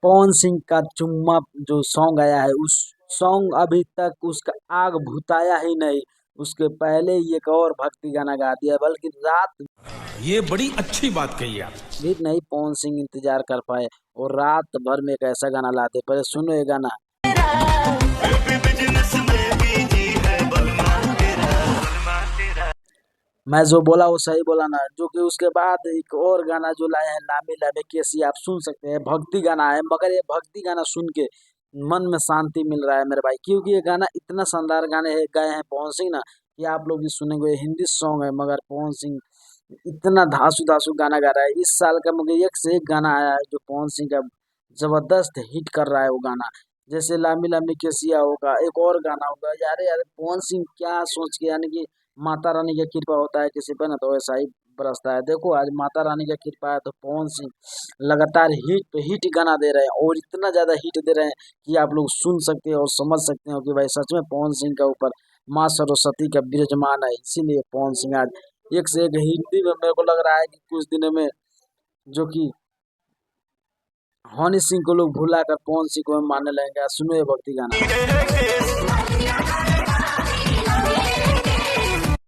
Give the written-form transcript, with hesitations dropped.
पवन सिंह का चुम्मा जो सॉन्ग आया है, उस सॉन्ग अभी तक उसका आग भुताया ही नहीं। उसके पहले ही एक और भक्ति गाना गा दिया, बल्कि रात ये बड़ी अच्छी बात कही आप। भी नहीं पवन सिंह इंतजार कर पाए और रात भर में एक ऐसा गाना लाते। पहले सुनो ये गाना। मैं जो बोला वो सही बोला ना, जो कि उसके बाद एक और गाना जो लाए हैं लामी लामी कैसी, आप सुन सकते हैं, भक्ति गाना है, मगर ये भक्ति गाना सुन के मन में शांति मिल रहा है मेरे भाई, क्योंकि ये गाना इतना शानदार गाने है गाए हैं पवन सिंह ना, कि आप लोग भी सुनेंगे। ये हिंदी सॉन्ग है मगर पवन सिंह इतना धांसू धांसू गाना गा रहा है। इस साल का मुझे एक से एक गाना आया है जो पवन सिंह का जबरदस्त हिट कर रहा है वो गाना। जैसे लामी लामी केसिया होगा, एक और गाना होगा, यार यार पवन सिंह क्या सोच के, यानी कि माता रानी का कृपा होता है किसी पे ना, तो वैसा ही बरसता है। देखो आज माता रानी का कृपा है तो पवन सिंह लगातार हिट पे हिट गाना दे रहे हैं, और इतना ज्यादा हिट दे रहे हैं कि आप लोग सुन सकते हैं और समझ सकते हो कि भाई सच में पवन सिंह का ऊपर माँ सरस्वती का विराजमान है। इसीलिए पवन सिंह आज एक से एक हिंदी में, मेरे को लग रहा है कि कुछ दिनों में जो कि हनी सिंह को लोग भुला कर पवन सिंह को मानने लगेंगे। सुनो ये भक्ति गाना।